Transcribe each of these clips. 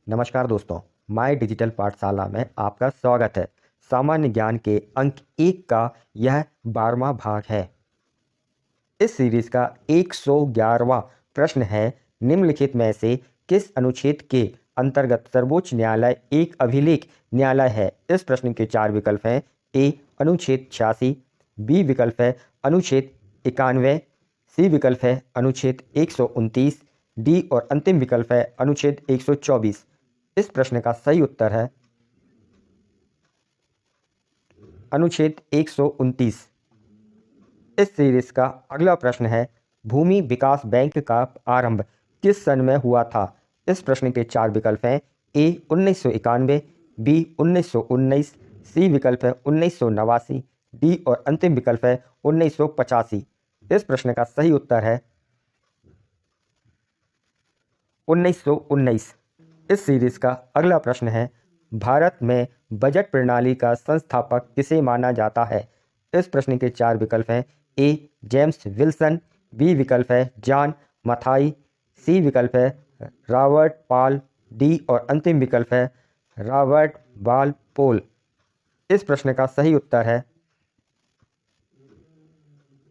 नमस्कार दोस्तों, my digital पाठशाला में आपका स्वागत है। सामान्य ज्ञान के अंक 1 का यह 12वां भाग है। इस सीरीज का 111वां प्रश्न है, निम्नलिखित में से किस अनुच्छेद के अंतर्गत सर्वोच्च न्यायालय एक अभिलेख न्यायालय है। इस प्रश्न के 4 विकल्प हैं। ए अनुच्छेद 86, बी विकल्प है अनुच्छेद 91, सी विकल्प है अनुच्छेद 129, डी और अंतिम विकल्प है अनुच्छेद 124। इस प्रश्न का सही उत्तर है अनुच्छेद 129। इस सीरीज का अगला प्रश्न है, भूमि विकास बैंक का आरंभ किस सन में हुआ था। इस प्रश्न के 4 विकल्प हैं। ए 1991, बी 1919, सी विकल्प है 1989, डी और अंतिम विकल्प है 1985। इस प्रश्न का सही उत्तर है 1919। इस सीरीज का अगला प्रश्न है, भारत में बजट प्रणाली का संस्थापक किसे माना जाता है। इस प्रश्न के 4 विकल्प हैं। ए जेम्स विल्सन, बी विकल्प है जॉन मथाई, सी विकल्प है रॉबर्ट पॉल, डी और अंतिम विकल्प है रॉबर्ट वालपोल। इस प्रश्न का सही उत्तर है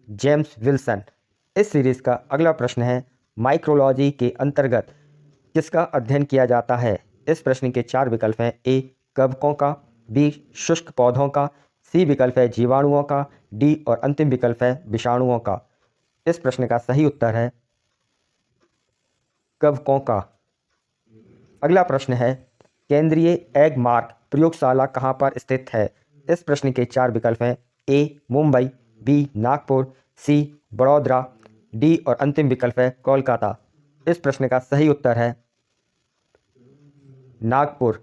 जेम्स विल्सन। इस सीरीज का अगला प्रश्न है, माइक्रोलॉजी के अंतर्गत किसका अध्ययन किया जाता है। इस प्रश्न के 4 विकल्प हैं। ए कवकों का, बी शुष्क पौधों का, सी विकल्प है जीवाणुओं का, डी और अंतिम विकल्प है विषाणुओं का। इस प्रश्न का सही उत्तर है कवकों का। अगला प्रश्न है, केंद्रीय एग मार्क प्रयोगशाला कहाँ पर स्थित है। इस प्रश्न के 4 विकल्प हैं। ए मुंबई, बी नागपुर, सी बड़ौदा, डी और अंतिम विकल्प है कोलकाता। इस प्रश्न का सही उत्तर है नागपुर।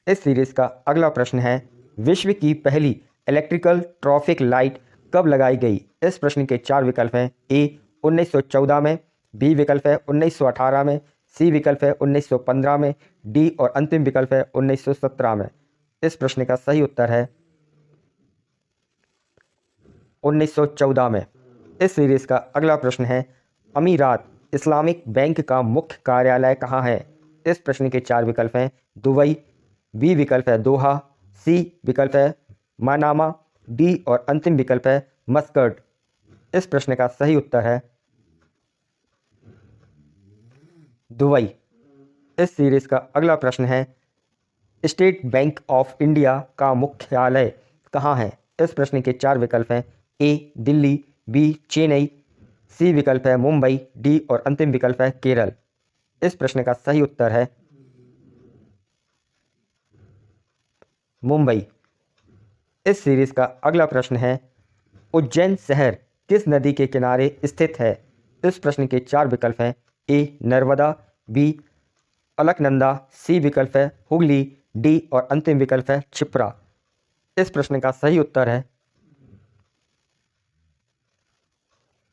इस सीरीज का अगला प्रश्न है, विश्व की पहली इलेक्ट्रिकल ट्रैफिक लाइट कब लगाई गई। इस प्रश्न के 4 विकल्प हैं। ए 1914 में, बी विकल्प है 1918 में, सी विकल्प है 1915 में, डी और अंतिम विकल्प है 1917 में। इस प्रश्न का सही उत्तर है 1914 में। इस सीरीज का अगला प्रश्न है, अमीरात इस्लामिक बैंक का मुख्य कार्यालय कहाँ है। इस प्रश्न के 4 विकल्प हैं। दुबई, बी विकल्प है दोहा, सी विकल्प है मनामा, डी और अंतिम विकल्प है मस्कट। इस प्रश्न का सही उत्तर है दुबई। इस सीरीज का अगला प्रश्न है, स्टेट बैंक ऑफ इंडिया का मुख्यालय कहाँ है। इस प्रश्न के 4 विकल्प हैं। ए दिल्ली, बी चेन्नई, सी विकल्प है मुंबई, डी और अंतिम विकल्प है केरल। इस प्रश्न का सही उत्तर है मुंबई। इस सीरीज का अगला प्रश्न है, उज्जैन शहर किस नदी के किनारे स्थित है। इस प्रश्न के 4 विकल्प हैं। ए नर्मदा, बी अलकनंदा, सी विकल्प है हुगली, डी और अंतिम विकल्प है क्षिप्रा। इस प्रश्न का सही उत्तर है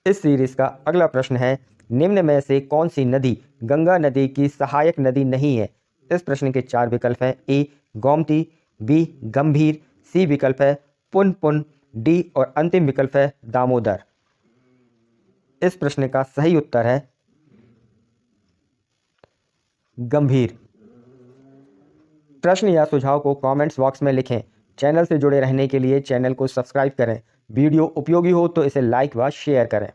इस सीरीज का अगला प्रश्न है, निम्न में से कौन सी नदी गंगा नदी की सहायक नदी नहीं है। इस प्रश्न के 4 विकल्प हैं। ए गोमती, बी गंभीर, सी विकल्प है पुनपुन, डी और अंतिम विकल्प है दामोदर। इस प्रश्न का सही उत्तर है गंभीर। प्रश्न या सुझाव को कमेंट्स बॉक्स में लिखें। चैनल से जुड़े रहने के लिए चैनल को सब्सक्राइब करें। वीडियो उपयोगी हो तो इसे लाइक व शेयर करें।